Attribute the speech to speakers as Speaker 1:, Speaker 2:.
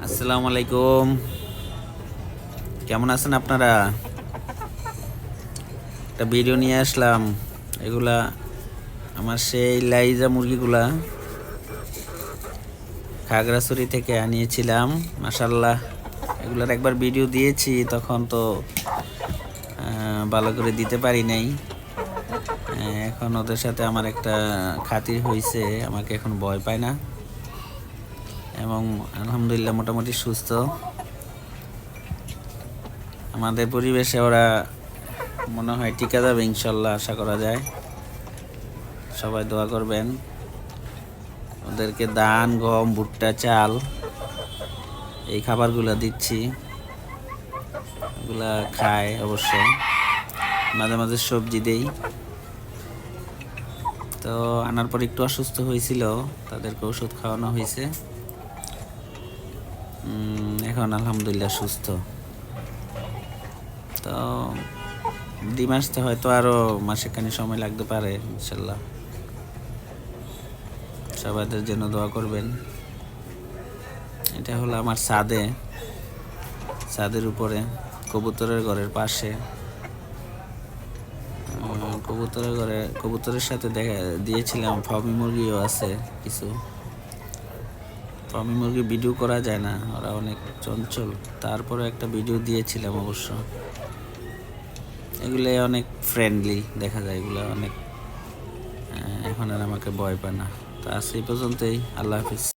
Speaker 1: আসসালামু আলাইকুম। কেমন আছেন আপনারা? একটা ভিডিও নিয়ে আসলাম। এগুলা আমার সেই লাইজা মুরগিগুলা খাগড়াছড়ি থেকে আনিয়েছিলাম। মাশাল্লাহ, এগুলার একবার ভিডিও দিয়েছি, তখন তো ভালো করে দিতে পারি নাই। এখন ওদের সাথে আমার একটা খাতির হয়েছে, আমাকে এখন ভয় পায় না এবং আলহামদুলিল্লাহ মোটামুটি সুস্থ। আমাদের পরিবেশে ওরা মনে হয় টিকা যাবে ইনশাল্লাহ, আশা করা যায়। সবাই দোয়া করবেন। ওদেরকে ধান, গম, ভুট্টা, চাল এই খাবারগুলো দিচ্ছি, এগুলা খায় অবশ্য। মাঝে মাঝে সবজি দেই। তো আনার পর একটু অসুস্থ হয়েছিল, তাদেরকে ওষুধ খাওয়ানো হয়েছে। এখন আলহামদুলিল্লাহ সুস্থ। তো ডিম আসতে হয়তো আরও মাসেখানি সময় লাগতে পারে ইনশাল্লাহ। সবাইদের জন্য দোয়া করবেন। এটা হলো আমার ছাদের উপরে কবুতরের ঘরের পাশে। কবুতরের সাথে দেখা দিয়েছিলাম ফার্মি মুরগিও আছে কিছু। ফার্মি মুরগি ভিডিও করা যায় না, ওরা অনেক চঞ্চল। তারপরে একটা ভিডিও দিয়েছিলাম অবশ্য। এগুলো অনেক ফ্রেন্ডলি দেখা যায়, এগুলো অনেক এখন আর আমাকে ভয় পায় না। তো আজ এই পর্যন্তই। আল্লাহ হাফিজ।